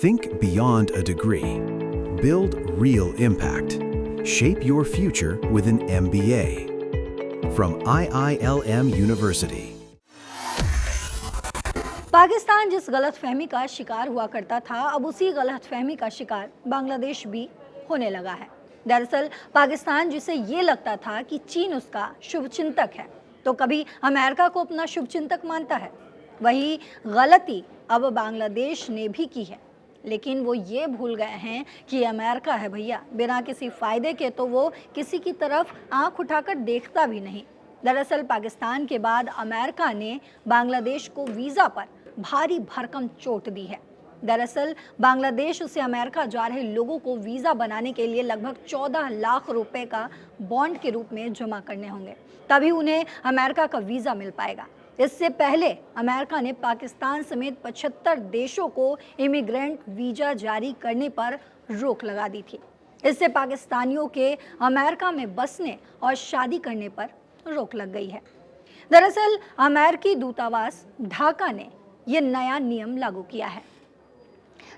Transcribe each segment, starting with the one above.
Think beyond a degree. Build real impact. Shape your future with an MBA. From IILM University. Pakistan जिस गलतफहमी का शिकार हुआ करता था, अब उसी गलतफहमी का शिकार बांग्लादेश भी होने लगा है। दरअसल पाकिस्तान जिसे ये लगता था कि चीन उसका शुभचिंतक है, तो कभी अमेरिका को अपना शुभचिंतक मानता है। वही गलती अब बांग्लादेश ने भी की है, लेकिन वो ये भूल गए हैं कि अमेरिका है भैया, बिना किसी फायदे के तो वो किसी की तरफ आंख उठाकर देखता भी नहीं। दरअसल पाकिस्तान के बाद अमेरिका ने बांग्लादेश को वीज़ा पर भारी भरकम चोट दी है। दरअसल बांग्लादेश से अमेरिका जा रहे लोगों को वीज़ा बनाने के लिए लगभग 14 लाख रुपए का बॉन्ड के रूप में जमा करने होंगे, तभी उन्हें अमेरिका का वीज़ा मिल पाएगा। इससे पहले अमेरिका ने पाकिस्तान समेत 75 देशों को इमिग्रेंट वीज़ा जारी करने पर रोक लगा दी थी। इससे पाकिस्तानियों के अमेरिका में बसने और शादी करने पर रोक लग गई है। दरअसल अमेरिकी दूतावास ढाका ने ये नया नियम लागू किया है,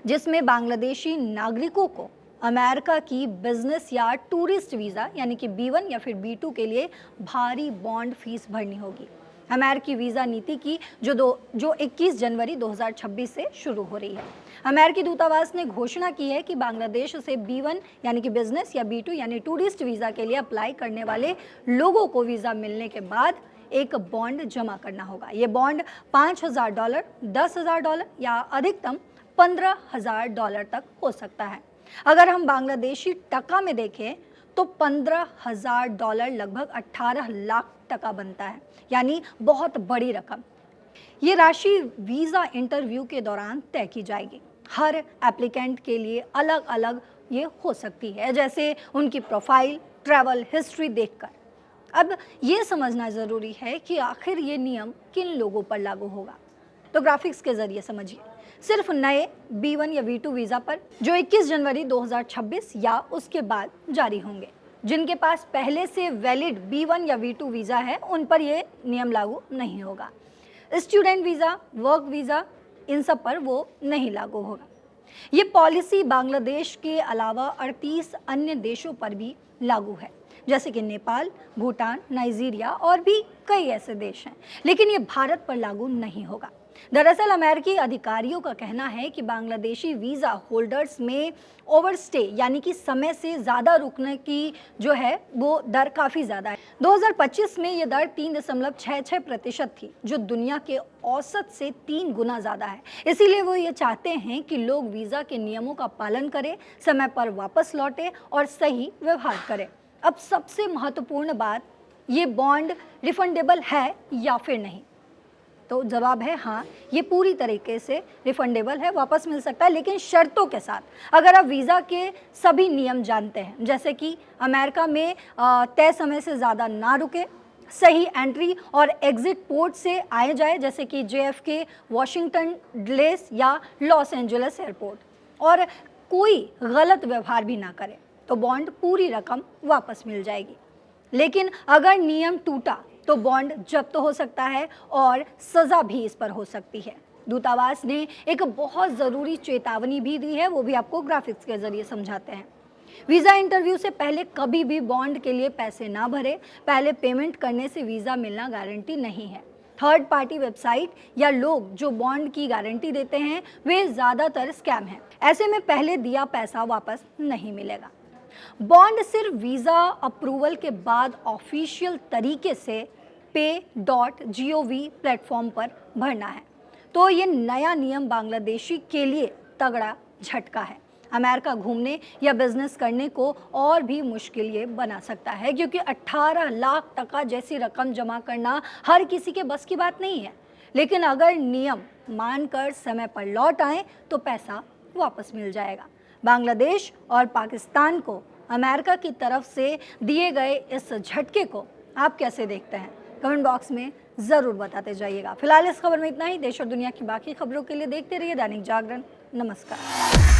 जिसमें बांग्लादेशी नागरिकों को अमेरिका की बिजनेस या टूरिस्ट वीज़ा यानी कि B1 या फिर B2 के लिए भारी बॉन्ड फीस भरनी होगी। अमेरिकी वीज़ा नीति की जो 21 जनवरी 2026 से शुरू हो रही है। अमेरिकी दूतावास ने घोषणा की है कि बांग्लादेश से B1 यानी कि बिजनेस या B2 यानी टूरिस्ट वीज़ा के लिए अप्लाई करने वाले लोगों को वीज़ा मिलने के बाद एक बॉन्ड जमा करना होगा। ये बॉन्ड $5,000, $10,000 या अधिकतम $15,000 तक हो सकता है। अगर हम बांग्लादेशी टका में देखें तो $15,000 लगभग 18 लाख टका बनता है, यानी बहुत बड़ी रकम। ये राशि वीज़ा इंटरव्यू के दौरान तय की जाएगी। हर एप्लीकेंट के लिए अलग अलग ये हो सकती है, जैसे उनकी प्रोफाइल, ट्रैवल हिस्ट्री देखकर। अब ये समझना ज़रूरी है कि आखिर ये नियम किन लोगों पर लागू होगा, तो ग्राफिक्स के ज़रिए समझिए। सिर्फ नए B1 या B2 वीज़ा पर जो 21 जनवरी 2026 या उसके बाद जारी होंगे। जिनके पास पहले से वैलिड B1 या B2 वीज़ा है, उन पर यह नियम लागू नहीं होगा। स्टूडेंट वीज़ा, वर्क वीज़ा, इन सब पर वो नहीं लागू होगा। ये पॉलिसी बांग्लादेश के अलावा 38 अन्य देशों पर भी लागू है, जैसे कि नेपाल, भूटान, नाइजीरिया और भी कई ऐसे देश हैं, लेकिन ये भारत पर लागू नहीं होगा। दरअसल अमेरिकी अधिकारियों का कहना है कि बांग्लादेशी वीज़ा होल्डर्स में ओवरस्टे यानी कि समय से ज़्यादा रुकने की जो है वो दर काफ़ी ज़्यादा है। 2025 में ये दर 3.66% थी, जो दुनिया के औसत से 3 गुना ज़्यादा है। इसीलिए वो ये चाहते हैं कि लोग वीज़ा के नियमों का पालन करें, समय पर वापस लौटें और सही व्यवहार करें। अब सबसे महत्वपूर्ण बात, ये बॉन्ड रिफंडेबल है या फिर नहीं? तो जवाब है हाँ, ये पूरी तरीके से रिफंडेबल है, वापस मिल सकता है, लेकिन शर्तों के साथ। अगर आप वीज़ा के सभी नियम जानते हैं, जैसे कि अमेरिका में तय समय से ज़्यादा ना रुके, सही एंट्री और एग्ज़िट पोर्ट से आए जाए, जैसे कि JFK, वाशिंगटन डलेस या लॉस एंजलिस एयरपोर्ट, और कोई गलत व्यवहार भी ना करे, तो बॉन्ड पूरी रकम वापस मिल जाएगी। लेकिन अगर नियम टूटा तो बॉन्ड जब्त हो सकता है और सज़ा भी इस पर हो सकती है। दूतावास ने एक बहुत ज़रूरी चेतावनी भी दी है, वो भी आपको ग्राफिक्स के ज़रिए समझाते हैं। वीज़ा इंटरव्यू से पहले कभी भी बॉन्ड के लिए पैसे ना भरे। पहले पेमेंट करने से वीज़ा मिलना गारंटी नहीं है। थर्ड पार्टी वेबसाइट या लोग जो बॉन्ड की गारंटी देते हैं, वे ज़्यादातर स्कैम हैं। ऐसे में पहले दिया पैसा वापस नहीं मिलेगा। बॉन्ड सिर्फ वीज़ा अप्रूवल के बाद ऑफिशियल तरीके से pay.gov प्लेटफॉर्म पर भरना है। तो ये नया नियम बांग्लादेशी के लिए तगड़ा झटका है। अमेरिका घूमने या बिजनेस करने को और भी मुश्किल ये बना सकता है, क्योंकि 18 लाख टका जैसी रकम जमा करना हर किसी के बस की बात नहीं है। लेकिन अगर नियम मानकर समय पर लौट आए तो पैसा वापस मिल जाएगा। बांग्लादेश और पाकिस्तान को अमेरिका की तरफ से दिए गए इस झटके को आप कैसे देखते हैं? कमेंट बॉक्स में ज़रूर बताते जाइएगा। फिलहाल इस खबर में इतना ही। देश और दुनिया की बाकी खबरों के लिए देखते रहिए दैनिक जागरण। नमस्कार।